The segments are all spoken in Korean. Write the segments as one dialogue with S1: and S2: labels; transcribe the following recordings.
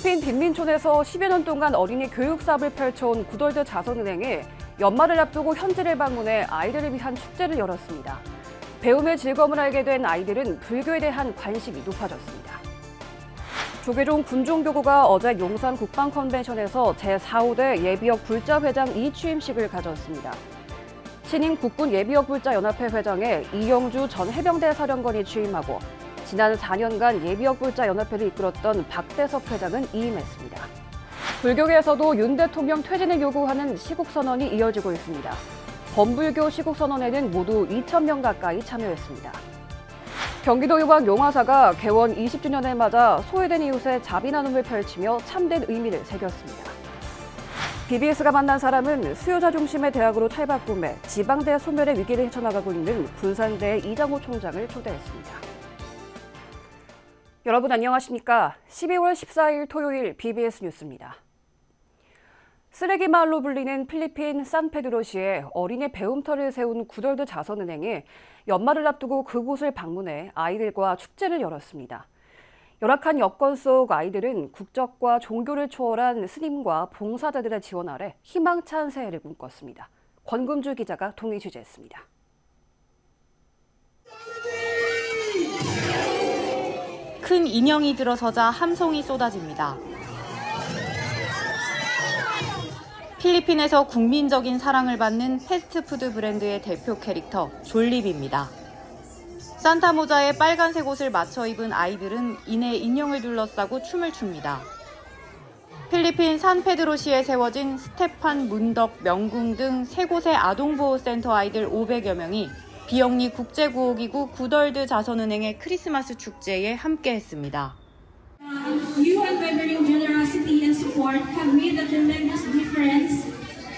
S1: 필리핀 빈민촌에서 10여 년 동안 어린이 교육 사업을 펼쳐온 구덜드 자선은행이 연말을 앞두고 현지를 방문해 아이들을 위한 축제를 열었습니다. 배움의 즐거움을 알게 된 아이들은 불교에 대한 관심이 높아졌습니다. 조계종 군종교구가 어제 용산 국방컨벤션에서 제4.5대 예비역 불자회장 2취임식을 가졌습니다. 신임 국군 예비역 불자연합회 회장에 이영주 전 해병대 사령관이 취임하고 지난 4년간 예비역 불자연합회를 이끌었던 박대석 회장은 이임했습니다. 불교계에서도 윤 대통령 퇴진을 요구하는 시국선언이 이어지고 있습니다. 범불교 시국선언에는 모두 2,000명 가까이 참여했습니다. 경기도 의왕 용화사가 개원 20주년을 맞아 소외된 이웃의 자비 나눔을 펼치며 참된 의미를 새겼습니다. BBS가 만난 사람은 수요자 중심의 대학으로 탈바꿈해 지방대 소멸의 위기를 헤쳐나가고 있는 군산대 이장호 총장을 초대했습니다. 여러분 안녕하십니까? 12월 14일 토요일 BBS 뉴스입니다. 쓰레기 마을로 불리는 필리핀 산페드로시에 어린이 배움터를 세운 구덜드 자선은행이 연말을 앞두고 그곳을 방문해 아이들과 축제를 열었습니다. 열악한 여건 속 아이들은 국적과 종교를 초월한 스님과 봉사자들의 지원 아래 희망찬 새해를 꿈꿨습니다. 권금주 기자가 동행 취재했습니다.
S2: 큰 인형이 들어서자 함성이 쏟아집니다. 필리핀에서 국민적인 사랑을 받는 패스트푸드 브랜드의 대표 캐릭터 졸리비입니다. 산타 모자에 빨간색 옷을 맞춰 입은 아이들은 이내 인형을 둘러싸고 춤을 춥니다. 필리핀 산페드로시에 세워진 스테판 문덕 명궁 등 3곳의 아동보호센터 아이들 500여 명이 비영리 국제구호기구 구덜드 자선은행의 크리스마스 축제에 함께했습니다.
S3: You unwavering generosity and support have made a tremendous difference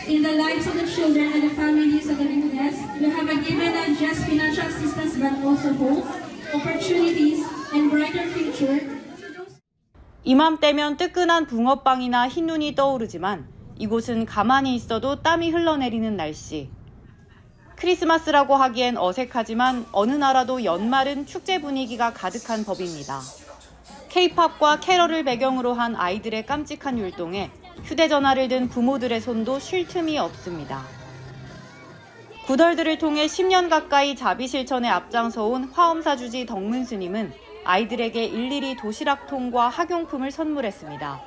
S3: in the lives of the children and the families of the homeless. You have given not just financial assistance but also hope, opportunities, and brighter future.
S2: 이맘때면 뜨끈한 붕어빵이나 흰눈이 떠오르지만 이곳은 가만히 있어도 땀이 흘러내리는 날씨. 크리스마스라고 하기엔 어색하지만 어느 나라도 연말은 축제 분위기가 가득한 법입니다. K-팝과 캐럴을 배경으로 한 아이들의 깜찍한 율동에 휴대전화를 든 부모들의 손도 쉴 틈이 없습니다. 구덜드를 통해 10년 가까이 자비 실천에 앞장서온 화엄사 주지 덕문 스님은 아이들에게 일일이 도시락통과 학용품을 선물했습니다.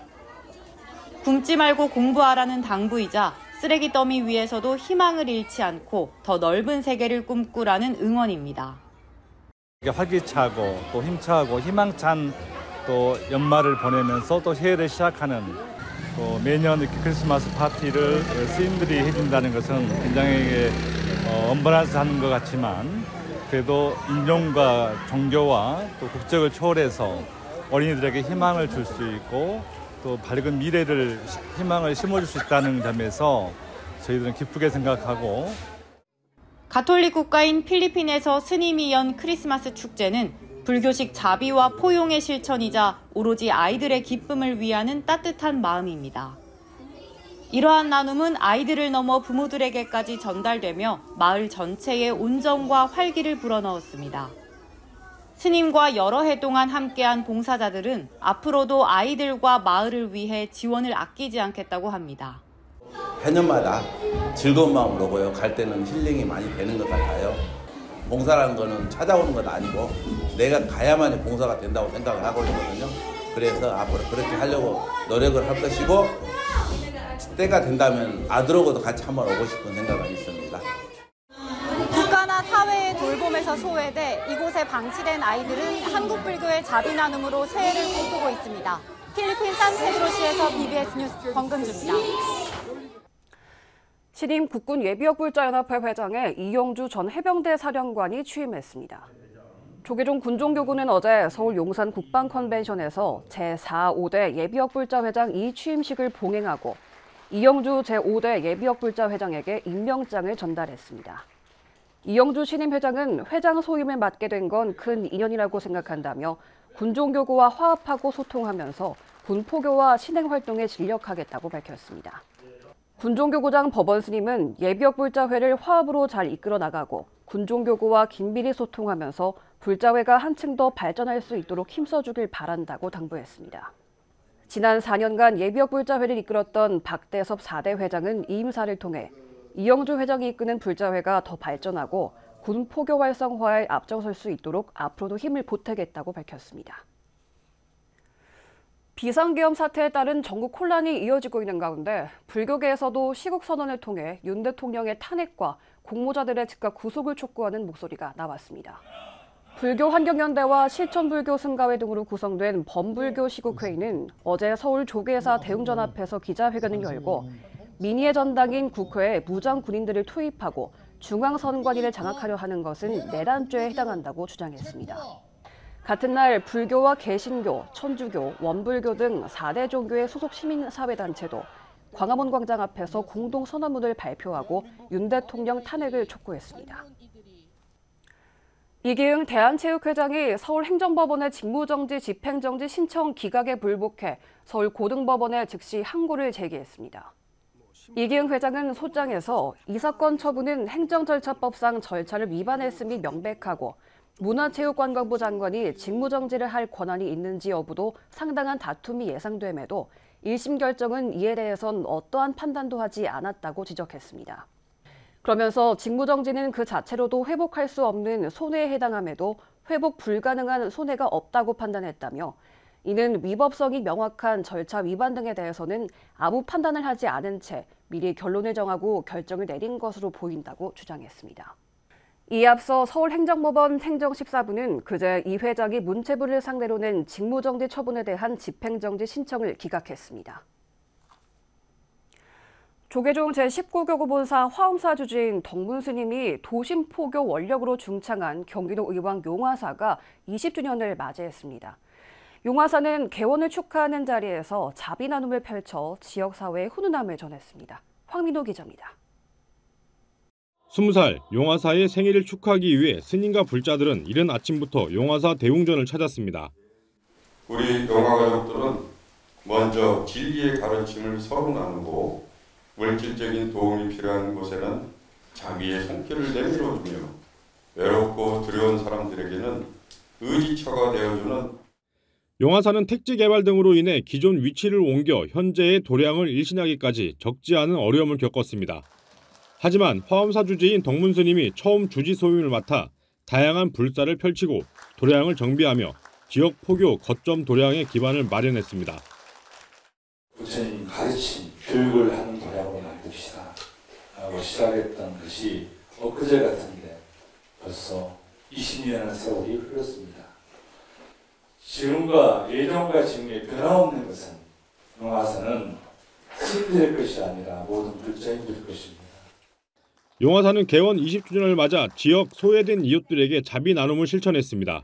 S2: 굶지 말고 공부하라는 당부이자 쓰레기 더미 위에서도 희망을 잃지 않고 더 넓은 세계를 꿈꾸라는 응원입니다.
S4: 활기차고 또 힘차고 희망찬 또 연말을 보내면서 또 새해를 시작하는 또 매년 이렇게 크리스마스 파티를 스님들이 해준다는 것은 굉장히 엄벌해서 하는 것 같지만 그래도 인종과 종교와 또 국적을 초월해서 어린이들에게 희망을 줄 수 있고 또 밝은 미래를 희망을 심어줄 수 있다는 점에서 저희들은 기쁘게 생각하고
S2: 가톨릭 국가인 필리핀에서 스님이 연 크리스마스 축제는 불교식 자비와 포용의 실천이자 오로지 아이들의 기쁨을 위하는 따뜻한 마음입니다. 이러한 나눔은 아이들을 넘어 부모들에게까지 전달되며 마을 전체에 온정과 활기를 불어넣었습니다. 스님과 여러 해 동안 함께한 봉사자들은 앞으로도 아이들과 마을을 위해 지원을 아끼지 않겠다고 합니다.
S5: 해년마다 즐거운 마음으로 오고요. 갈 때는 힐링이 많이 되는 것 같아요. 봉사라는 거는 찾아오는 건 아니고 내가 가야만이 봉사가 된다고 생각을 하고 있거든요. 그래서 앞으로 그렇게 하려고 노력을 할 것이고 때가 된다면 아들하고도 같이 한번 오고 싶은 생각은 있습니다.
S2: 국가나 사회의 돌봄에서 소외돼 이곳에 방치된 아이들은 한국 불교의 자비 나눔으로 새해를 꿈꾸고 있습니다. 필리핀 산페드로시에서 BBS 뉴스 권금주입니다.
S1: 신임 국군 예비역 불자연합회 회장에 이영주 전 해병대 사령관이 취임했습니다. 조계종 군종교구는 어제 서울 용산 국방컨벤션에서 제4.5대 예비역 불자회장 2취임식을 봉행하고 이영주 제5대 예비역 불자회장에게 임명장을 전달했습니다. 이영주 신임 회장은 회장 소임을 맡게 된 건 큰 인연이라고 생각한다며 군종교구와 화합하고 소통하면서 군포교와 신행활동에 진력하겠다고 밝혔습니다. 군종교구장 법원 스님은 예비역 불자회를 화합으로 잘 이끌어 나가고 군종교구와 긴밀히 소통하면서 불자회가 한층 더 발전할 수 있도록 힘써주길 바란다고 당부했습니다. 지난 4년간 예비역 불자회를 이끌었던 박대섭 4대 회장은 이 임사를 통해 이영주 회장이 이끄는 불자회가 더 발전하고 군 포교 활성화에 앞장설 수 있도록 앞으로도 힘을 보태겠다고 밝혔습니다. 비상계엄 사태에 따른 전국 혼란이 이어지고 있는 가운데 불교계에서도 시국선언을 통해 윤 대통령의 탄핵과 공모자들의 즉각 구속을 촉구하는 목소리가 나왔습니다. 불교환경연대와 실천불교 승가회 등으로 구성된 범불교 시국회의는 어제 서울 조계사 대웅전 앞에서 기자회견을 열고 민의의 전당인 국회에 무장 군인들을 투입하고 중앙선관위를 장악하려 하는 것은 내란죄에 해당한다고 주장했습니다. 같은 날 불교와 개신교, 천주교, 원불교 등 4대 종교의 소속 시민사회단체도 광화문 광장 앞에서 공동선언문을 발표하고 윤 대통령 탄핵을 촉구했습니다. 이기흥 대한체육회장이 서울행정법원의 직무정지, 집행정지 신청 기각에 불복해 서울고등법원에 즉시 항고를 제기했습니다. 이기흥 회장은 소장에서 이 사건 처분은 행정절차법상 절차를 위반했음이 명백하고 문화체육관광부 장관이 직무정지를 할 권한이 있는지 여부도 상당한 다툼이 예상됨에도 1심 결정은 이에 대해선 어떠한 판단도 하지 않았다고 지적했습니다. 그러면서 직무정지는 그 자체로도 회복할 수 없는 손해에 해당함에도 회복 불가능한 손해가 없다고 판단했다며 이는 위법성이 명확한 절차 위반 등에 대해서는 아무 판단을 하지 않은 채 미리 결론을 정하고 결정을 내린 것으로 보인다고 주장했습니다. 이에 앞서 서울행정법원 행정14부는 그제 이 회장이 문체부를 상대로 낸 직무정지 처분에 대한 집행정지 신청을 기각했습니다. 조계종 제19교구 본사 화엄사 주지인 덕문 스님이 도심 포교 원력으로 중창한 경기도 의왕 용화사가 20주년을 맞이했습니다. 용화사는 개원을 축하하는 자리에서 자비 나눔을 펼쳐 지역사회의 훈훈함을 전했습니다. 황민호 기자입니다.
S6: 20살 용화사의 생일을 축하하기 위해 스님과 불자들은 이른 아침부터 용화사 대웅전을 찾았습니다.
S7: 우리 용화 가족들은 먼저 진리의 가르침을 서로 나누고 물질적인 도움이 필요한 곳에는 자비의 손길을 내밀어주며 외롭고 두려운 사람들에게는 의지처가 되어주는
S6: 용화사는 택지 개발 등으로 인해 기존 위치를 옮겨 현재의 도량을 일신하기까지 적지 않은 어려움을 겪었습니다. 하지만 화엄사 주지인 덕문 스님이 처음 주지 소임을 맡아 다양한 불사를 펼치고 도량을 정비하며 지역 포교 거점 도량의 기반을 마련했습니다.
S8: 부처님 가르침, 교육을 하는 도량을 만듭시다 하고 시작했던 것이 엊그제 같은데 벌써 20년의 세월이 흘렀습니다. 지금과 예전과 지금의 변화없는 것은 용화사는 스님들의 것이 아니라 모든 불자인들의 것입니다.
S6: 용화사는 개원 20주년을 맞아 지역 소외된 이웃들에게 자비 나눔을 실천했습니다.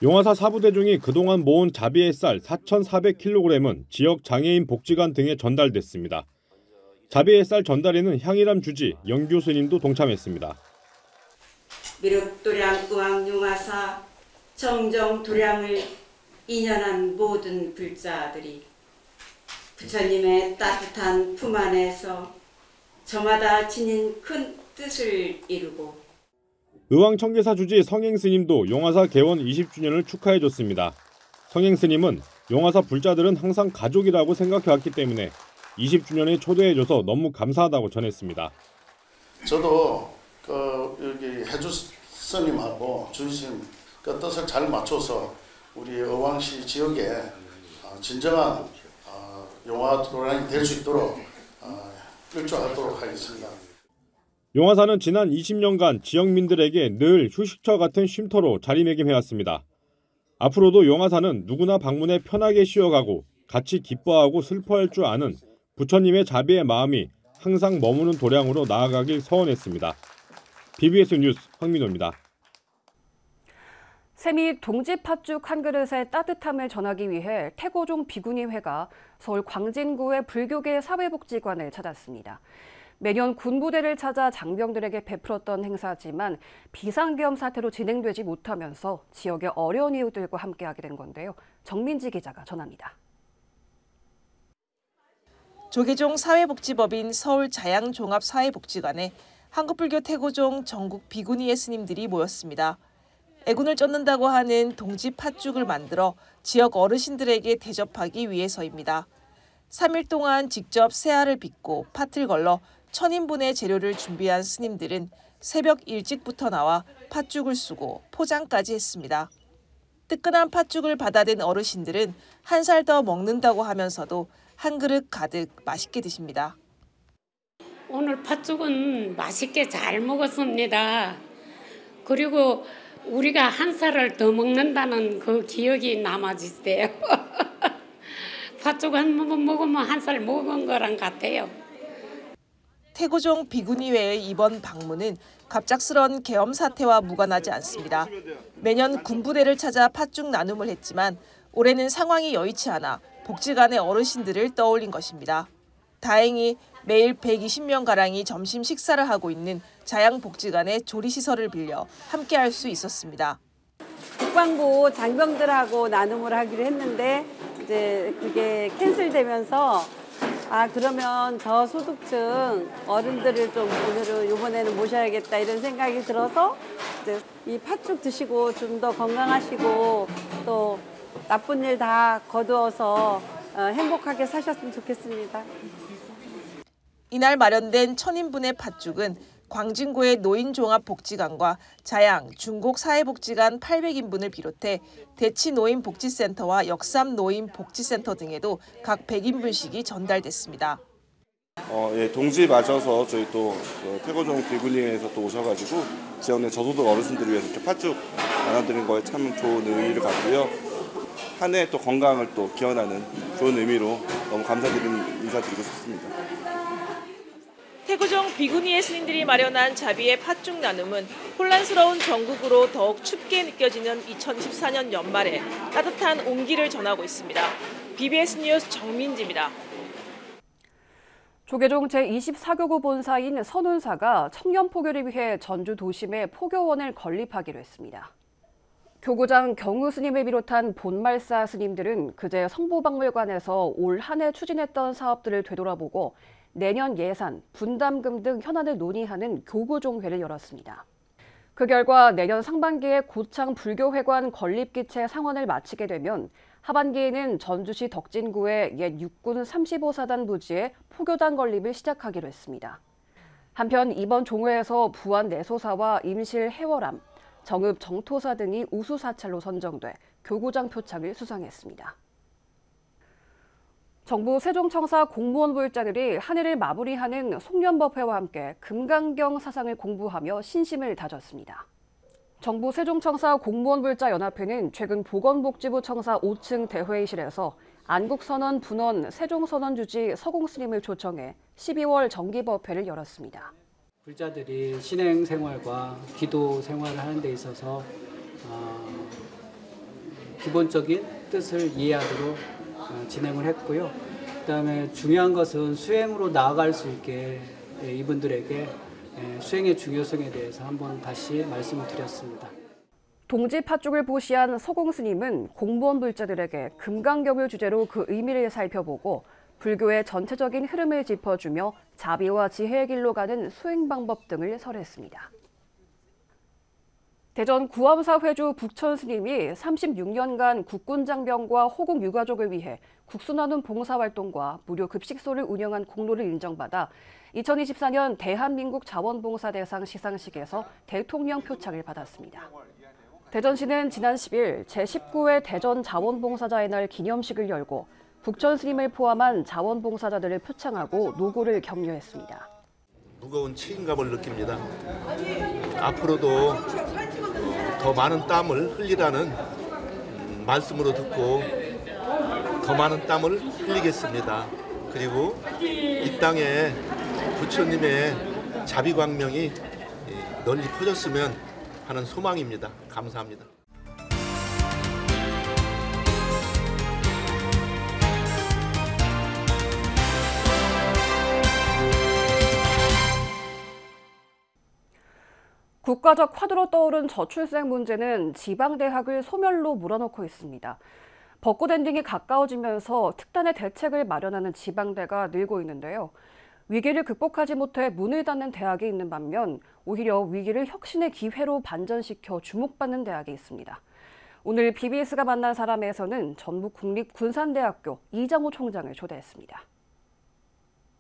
S6: 용화사 사부대중이 그동안 모은 자비의 쌀 4,400kg은 지역 장애인 복지관 등에 전달됐습니다. 자비의 쌀 전달에는 향일암 주지 영규 스님도 동참했습니다.
S9: 미륵도량 의왕용화사 정정도량을 인연한 모든 불자들이 부처님의 따뜻한 품 안에서 저마다 지닌 큰 뜻을 이루고
S6: 의왕청계사 주지 성행스님도 용화사 개원 20주년을 축하해줬습니다. 성행스님은 용화사 불자들은 항상 가족이라고 생각해왔기 때문에 20주년에 초대해줘서 너무 감사하다고 전했습니다.
S10: 저도 여기 해주 스님하고 주심 그 뜻을 잘 맞춰서 우리 의왕시 지역에 진정한 용화 도량이 될 수 있도록 일조하도록 하겠습니다.
S6: 용화사는 지난 20년간 지역민들에게 늘 휴식처 같은 쉼터로 자리매김해왔습니다. 앞으로도 용화사는 누구나 방문해 편하게 쉬어가고 같이 기뻐하고 슬퍼할 줄 아는 부처님의 자비의 마음이 항상 머무는 도량으로 나아가길 서원했습니다. BBS 뉴스 황민호입니다.
S1: 샘이 동지 팥죽 한 그릇의 따뜻함을 전하기 위해 태고종 비구니회가 서울 광진구의 불교계 사회복지관을 찾았습니다. 매년 군부대를 찾아 장병들에게 베풀었던 행사지만 비상계엄 사태로 진행되지 못하면서 지역의 어려운 이웃들과 함께하게 된 건데요. 정민지 기자가 전합니다.
S11: 조계종 사회복지법인 서울자양종합사회복지관에 한국불교 태고종 전국 비구니의 스님들이 모였습니다. 애군을 쫓는다고 하는 동지 팥죽을 만들어 지역 어르신들에게 대접하기 위해서입니다. 3일 동안 직접 새알을 빚고 팥을 걸러 1000인분의 재료를 준비한 스님들은 새벽 일찍부터 나와 팥죽을 쑤고 포장까지 했습니다. 뜨끈한 팥죽을 받아든 어르신들은 한 살 더 먹는다고 하면서도 한 그릇 가득 맛있게 드십니다.
S12: 오늘 팥죽은 맛있게 잘 먹었습니다. 그리고 우리가 한 살을 더 먹는다는 그 기억이 남아지세요. 팥죽 한 번 먹으면 한 살 먹은 거랑 같아요.
S11: 태고종 비구니회의 이번 방문은 갑작스런 계엄 사태와 무관하지 않습니다. 매년 군부대를 찾아 팥죽 나눔을 했지만 올해는 상황이 여의치 않아 복지관의 어르신들을 떠올린 것입니다. 다행히 매일 120명가량이 점심 식사를 하고 있는 자양복지관의 조리시설을 빌려 함께할 수 있었습니다.
S13: 국방부 장병들하고 나눔을 하기로 했는데 이제 그게 캔슬되면서 그러면 저소득층 어른들을 좀 오늘은 이번에는 모셔야겠다 이런 생각이 들어서 이제 이 팥죽 드시고 좀 더 건강하시고 또 나쁜 일 다 거두어서 행복하게 사셨으면 좋겠습니다.
S11: 이날 마련된 1000인분의 팥죽은 광진구의 노인종합복지관과 자양, 중곡사회복지관 800인분을 비롯해 대치노인복지센터와 역삼노인복지센터 등에도 각 100인분씩이 전달됐습니다.
S14: 동지 맞아서 저희 또 태고종 비구니에서 또 오셔가지고 지역 내 저소득 어르신들을 위해서 이렇게 팥죽 나눠드린 거에 참 좋은 의미를 갖고요. 한 해 또 건강을 또 기원하는 좋은 의미로 너무 감사드리는 인사드리고 싶습니다.
S11: 태고종 비구니의 스님들이 마련한 자비의 팥죽 나눔은 혼란스러운 전국으로 더욱 춥게 느껴지는 2024년 연말에 따뜻한 온기를 전하고 있습니다. BBS 뉴스 정민지입니다.
S1: 조계종 제24교구 본사인 선운사가 청년 포교를 위해 전주 도심에 포교원을 건립하기로 했습니다. 교구장 경우 스님을 비롯한 본말사 스님들은 그제 성보박물관에서 올 한 해 추진했던 사업들을 되돌아보고 내년 예산, 분담금 등 현안을 논의하는 교구종회를 열었습니다. 그 결과 내년 상반기에 고창 불교회관 건립기체 상원을 마치게 되면 하반기에는 전주시 덕진구의 옛 육군 35사단 부지에 포교단 건립을 시작하기로 했습니다. 한편 이번 종회에서 부안 내소사와 임실 해월암, 정읍 정토사 등이 우수사찰로 선정돼 교구장 표창을 수상했습니다. 정부 세종청사 공무원 부일자들이 한 해를 마무리하는 송년법회와 함께 금강경 사상을 공부하며 신심을 다졌습니다. 정부 세종청사 공무원 부일자 연합회는 최근 보건복지부 청사 5층 대회의실에서 안국선언 분원 세종선언 주지 서공스님을 초청해 12월 정기법회를 열었습니다.
S15: 불자들이 신행 생활과 기도 생활을 하는 데 있어서 기본적인 뜻을 이해하도록 진행을 했고요. 그다음에 중요한 것은 수행으로 나아갈 수 있게 이분들에게 수행의 중요성에 대해서 한번 다시 말씀을 드렸습니다.
S1: 동지 팥죽을 보시한 서공스님은 공무원 불자들에게 금강경을 주제로 그 의미를 살펴보고 불교의 전체적인 흐름을 짚어주며 자비와 지혜의 길로 가는 수행 방법 등을 설했습니다. 대전 구암사 회주 북천 스님이 36년간 국군장병과 호국 유가족을 위해 국수나눔 봉사활동과 무료 급식소를 운영한 공로를 인정받아 2024년 대한민국 자원봉사대상 시상식에서 대통령 표창을 받았습니다. 대전시는 지난 10일 제19회 대전 자원봉사자의 날 기념식을 열고 북천 스님을 포함한 자원봉사자들을 표창하고 노고를 격려했습니다.
S16: 무거운 책임감을 느낍니다. 앞으로도 더 많은 땀을 흘리라는 말씀으로 듣고 더 많은 땀을 흘리겠습니다. 그리고 이 땅에 부처님의 자비광명이 널리 퍼졌으면 하는 소망입니다. 감사합니다.
S1: 국가적 화두로 떠오른 저출생 문제는 지방대학을 소멸로 몰아넣고 있습니다. 벚꽃 엔딩이 가까워지면서 특단의 대책을 마련하는 지방대가 늘고 있는데요. 위기를 극복하지 못해 문을 닫는 대학이 있는 반면 오히려 위기를 혁신의 기회로 반전시켜 주목받는 대학이 있습니다. 오늘 BBS가 만난 사람에서는 전북국립군산대학교 이장호 총장을 초대했습니다.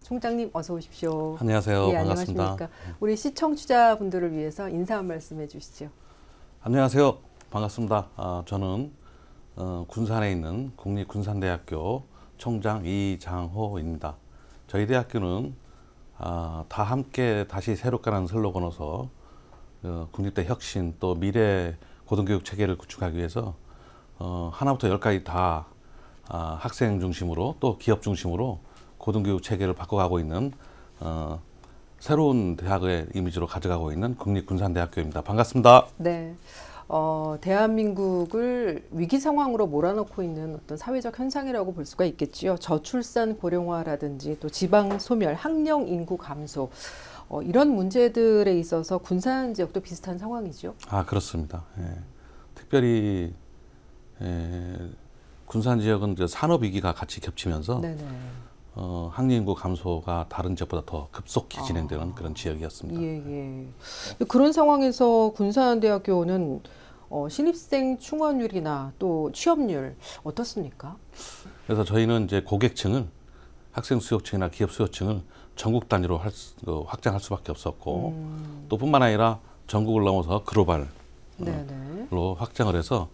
S17: 총장님 어서 오십시오.
S18: 안녕하세요.
S17: 예,
S18: 반갑습니다.
S17: 안녕하십니까. 우리 시청자분들을 위해서 인사 한 말씀 해주시죠.
S18: 안녕하세요. 반갑습니다. 저는 군산에 있는 국립군산대학교 총장 이장호입니다. 저희 대학교는 다 함께 다시 새롭게라는 슬로건으로서 국립대 혁신 또 미래 고등교육 체계를 구축하기 위해서 하나부터 열까지 다 학생 중심으로 또 기업 중심으로 고등교육 체계를 바꿔가고 있는 새로운 대학의 이미지로 가져가고 있는 국립군산대학교입니다. 반갑습니다.
S17: 네, 대한민국을 위기 상황으로 몰아넣고 있는 어떤 사회적 현상이라고 볼 수가 있겠지요. 저출산 고령화라든지 또 지방 소멸, 학령 인구 감소 이런 문제들에 있어서 군산 지역도 비슷한 상황이죠.
S18: 그렇습니다. 예. 특별히 군산 지역은 이제 산업 위기가 같이 겹치면서 학령 인구 감소가 다른 지역보다 더 급속히 진행되는 그런 지역이었습니다.
S17: 예. 그런 상황에서 군산대학교는 신입생 충원율이나 또 취업률 어떻습니까?
S18: 그래서 저희는 이제 고객층을 학생 수요층이나 기업 수요층을 전국 단위로 확장할 수밖에 없었고 또 뿐만 아니라 전국을 넘어서 글로벌로 확장을 해서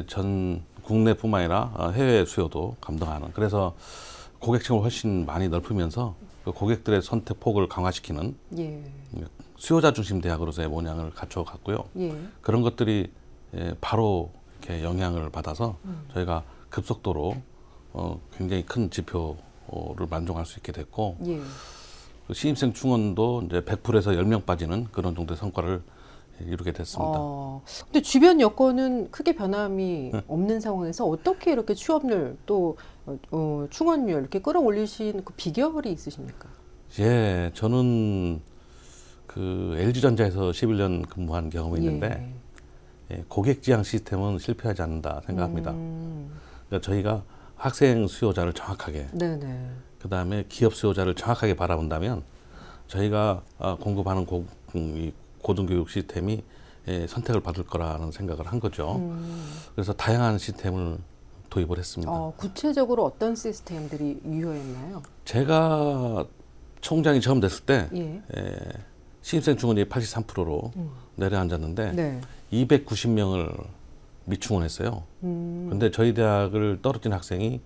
S18: 전 국내뿐만 아니라 해외 수요도 감당하는, 그래서 고객층을 훨씬 많이 넓히면서 그 고객들의 선택 폭을 강화시키는 수요자 중심 대학으로서의 모양을 갖춰갔고요. 그런 것들이 바로 이렇게 영향을 받아서 저희가 급속도로 굉장히 큰 지표를 만족할 수 있게 됐고 그 신입생 충원도 이제 100%에서 10명 빠지는 그런 정도의 성과를 이루게 됐습니다.
S17: 근데 주변 여건은 크게 변함이 없는 상황에서 어떻게 이렇게 취업률 또 충원률 이렇게 끌어올리신 그 비결이 있으십니까?
S18: 예, 저는 그 LG전자에서 11년 근무한 경험이 있는데 고객 지향 시스템은 실패하지 않는다 생각합니다. 그러니까 저희가 학생 수요자를 정확하게, 그 다음에 기업 수요자를 정확하게 바라본다면 저희가 공급하는 고등교육 시스템이 선택을 받을 거라는 생각을 한 거죠. 그래서 다양한 시스템을 도입을 했습니다.
S17: 구체적으로 어떤 시스템들이 유효했나요?
S18: 제가 총장이 처음 됐을 때 신입생 충원이 83%로 내려앉았는데 290명을 미충원했어요. 그런데 저희 대학을 떨어진 학생이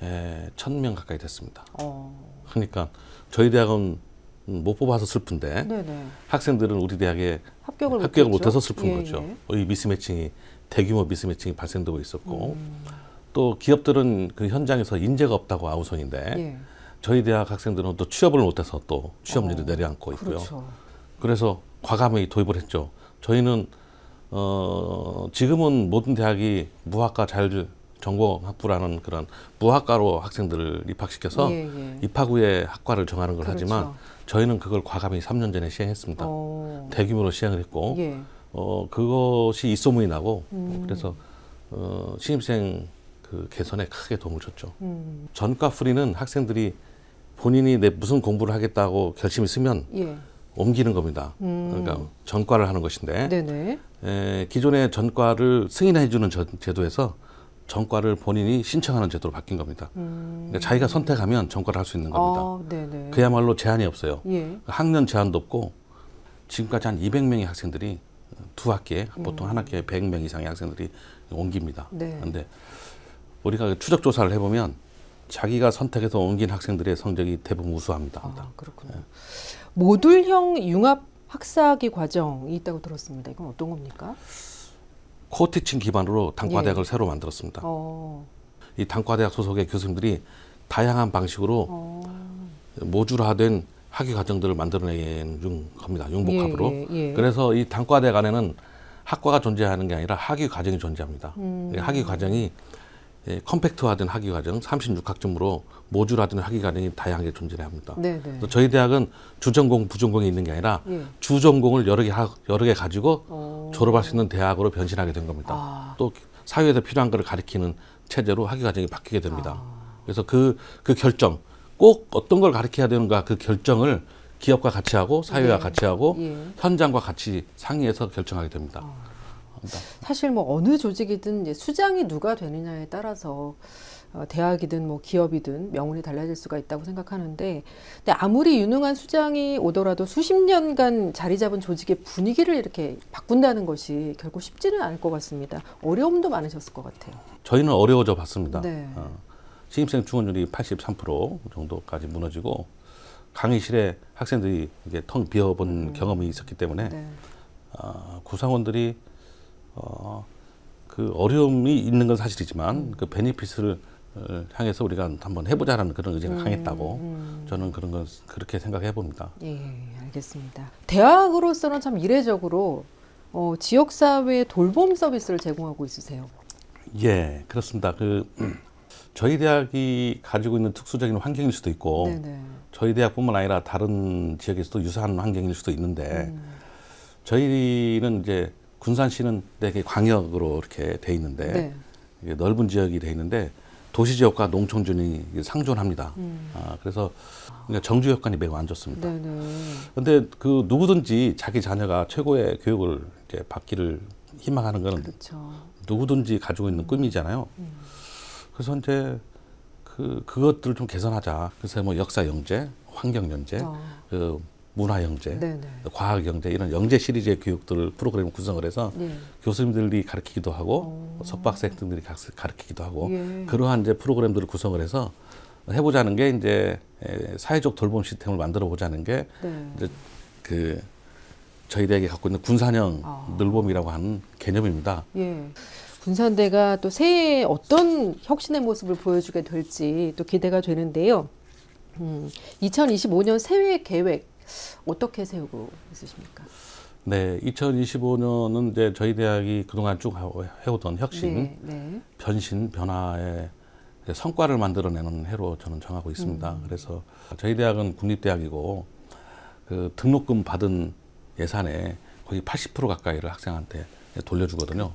S18: 1000명 가까이 됐습니다. 그러니까 저희 대학은 못 뽑아서 슬픈데 학생들은 우리 대학에 합격을 못해서 슬픈 거죠. 이 미스매칭이, 대규모 미스매칭이 발생되고 있었고 또 기업들은 그 현장에서 인재가 없다고 아우성인데 저희 대학 학생들은 또 취업을 못해서 또 취업률이 내려앉고 있고요. 그래서 과감히 도입을 했죠. 저희는 지금은 모든 대학이 무학과 자율전공학부라는 그런 무학과로 학생들을 입학시켜서 입학 후에 학과를 정하는 걸 하지만 저희는 그걸 과감히 3년 전에 시행했습니다. 대규모로 시행을 했고 그것이 입소문이 나고 그래서 신입생 그 개선에 크게 도움을 줬죠. 전과 프리는 학생들이 본인이 무슨 공부를 하겠다고 결심했으면 옮기는 겁니다. 그러니까 전과를 하는 것인데 기존의 전과를 승인해 주는 제도에서 전과를 본인이 신청하는 제도로 바뀐 겁니다. 그러니까 자기가 선택하면 전과를 할 수 있는 겁니다. 그야말로 제한이 없어요. 학년 제한도 없고 지금까지 한 200명의 학생들이 두 학기에 보통 한 학기에 100명 이상의 학생들이 옮깁니다. 그런데 우리가 추적 조사를 해보면 자기가 선택해서 옮긴 학생들의 성적이 대부분 우수합니다.
S17: 그렇군요. 모듈형 융합 학사학위 과정이 있다고 들었습니다. 이건 어떤 겁니까?
S18: 코티칭 기반으로 단과대학을 새로 만들었습니다. 이 단과대학 소속의 교수님들이 다양한 방식으로 모듈화된 학위 과정들을 만들어내는 겁니다. 융복합으로. 그래서 이 단과대학 안에는 학과가 존재하는 게 아니라 학위 과정이 존재합니다. 학위 과정이 컴팩트화된 학위 과정, 36학점으로 모듈화된 학위 과정이 다양하게 존재합니다. 저희 대학은 주전공, 부전공이 있는 게 아니라 주전공을 여러 개 가지고 졸업할 수 있는 대학으로 변신하게 된 겁니다. 또 사회에서 필요한 것을 가리키는 체제로 학위 과정이 바뀌게 됩니다. 그래서 그 결정, 꼭 어떤 걸 가르쳐야 되는가 그 결정을 기업과 같이 하고 사회와
S17: 예.
S18: 같이 하고
S17: 예.
S18: 현장과 같이 상의해서 결정하게 됩니다.
S17: 사실 뭐 어느 조직이든 이제 수장이 누가 되느냐에 따라서 대학이든 뭐 기업이든 명운이 달라질 수가 있다고 생각하는데, 근데 아무리 유능한 수장이 오더라도 수십 년간 자리 잡은 조직의 분위기를 이렇게 바꾼다는 것이 결코 쉽지는 않을 것 같습니다. 어려움도 많으셨을 것 같아요.
S18: 저희는 어려워져 봤습니다.
S17: 네.
S18: 신입생 충원율이 83% 정도까지 무너지고 강의실에 학생들이 이게 텅 비어본 경험이 있었기 때문에
S17: 네.
S18: 구성원들이 그 어려움이 있는 건 사실이지만 그 베니핏을 향해서 우리가 한번 해보자라는 그런 의지가 강했다고 저는 그런 건 그렇게 생각해 봅니다.
S17: 예, 알겠습니다. 대학으로서는 참 이례적으로 지역사회 돌봄 서비스를 제공하고 있으세요.
S18: 예, 그렇습니다. 저희 대학이 가지고 있는 특수적인 환경일 수도 있고
S17: 네네.
S18: 저희 대학뿐만 아니라 다른 지역에서도 유사한 환경일 수도 있는데 저희는 이제 군산시는 되게 광역으로 이렇게 돼 있는데 이게 넓은 지역이 돼 있는데 도시 지역과 농촌준이 상존합니다. 그래서 정주 여건이 매우 안 좋습니다. 그런데 그 누구든지 자기 자녀가 최고의 교육을 이제 받기를 희망하는 것은
S17: 그렇죠.
S18: 누구든지 가지고 있는 꿈이잖아요. 그래서 이제 그것들을 좀 개선하자. 그래서 뭐 역사 영재, 환경 영재, 문화 영재, 과학 영재 이런 영재 시리즈의 교육들 프로그램을 구성을 해서 교수님들이 가르치기도 하고 석박사학생들이 가르치기도 하고 그러한 이제 프로그램들을 구성을 해서 해보자는 게 이제 사회적 돌봄 시스템을 만들어 보자는 게 이제 그 저희 대학이 갖고 있는 군산형 늘봄이라고 하는 개념입니다.
S17: 예. 군산대가 또 새해에 어떤 혁신의 모습을 보여주게 될지 또 기대가 되는데요. 2025년 새해 계획 어떻게 세우고 있으십니까?
S18: 네, 2025년은 이제 저희 대학이 그동안 쭉 해오던 혁신, 변신, 변화의 성과를 만들어내는 해로 저는 정하고 있습니다. 그래서 저희 대학은 국립대학이고 그 등록금 받은 예산의 거의 80% 가까이를 학생한테 돌려주거든요.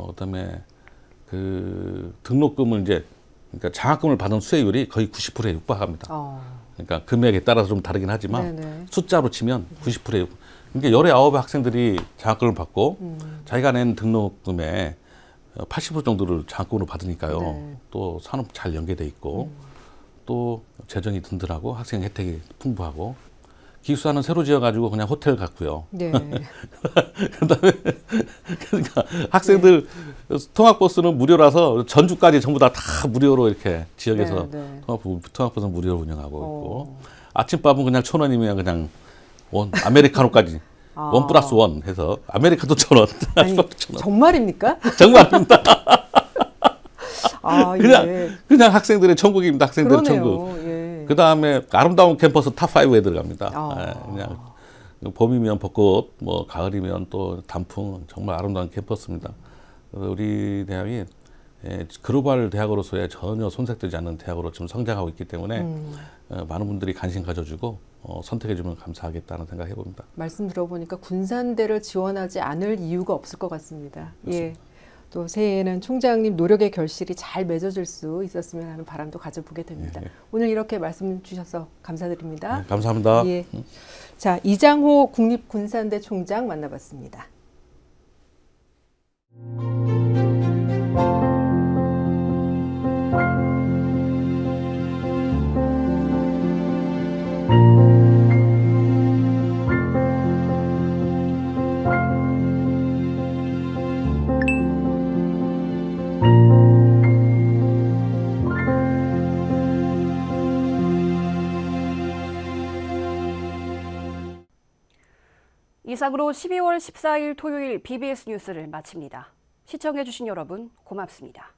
S18: 그다음에 그 등록금을 이제 그러니까 장학금을 받은 수혜율이 거의 90%에 육박합니다. 그러니까 금액에 따라서 좀 다르긴 하지만 숫자로 치면 90%에 그러니까 19의 학생들이 장학금을 받고 자기가 낸 등록금의 80% 정도를 장학금으로 받으니까요. 또 산업 잘 연계돼 있고 또 재정이 든든하고 학생 혜택이 풍부하고 기숙사는 새로 지어가지고 그냥 호텔 같고요. 그다음에 그러니까 학생들 통학버스는 무료라서 전주까지 전부 다 무료로 이렇게 지역에서 통학버스는 무료로 운영하고 있고 아침밥은 그냥 1,000원이면 그냥 아메리카노까지 1+1 해서 아메리카노 1,000원.
S17: 아니, 정말입니까?
S18: 정말입니다. 그냥 학생들의 천국입니다. 학생들의 천국. 그 다음에 아름다운 캠퍼스 탑5에 들어갑니다. 그냥 봄이면 벚꽃, 뭐 가을이면 또 단풍, 정말 아름다운 캠퍼스입니다. 우리 대학이 글로벌 대학으로서의 전혀 손색되지 않는 대학으로 지금 성장하고 있기 때문에 많은 분들이 관심 가져주고 선택해주면 감사하겠다는 생각 해봅니다.
S17: 말씀 들어보니까 군산대를 지원하지 않을 이유가 없을 것 같습니다. 예. 또 새해에는 총장님 노력의 결실이 잘 맺어질 수 있었으면 하는 바람도 가져보게 됩니다. 오늘 이렇게 말씀 주셔서 감사드립니다.
S18: 네, 감사합니다.
S17: 예. 자, 이장호 국립군산대 총장 만나봤습니다.
S1: 이상으로 12월 14일 토요일 BBS 뉴스를 마칩니다. 시청해주신 여러분 고맙습니다.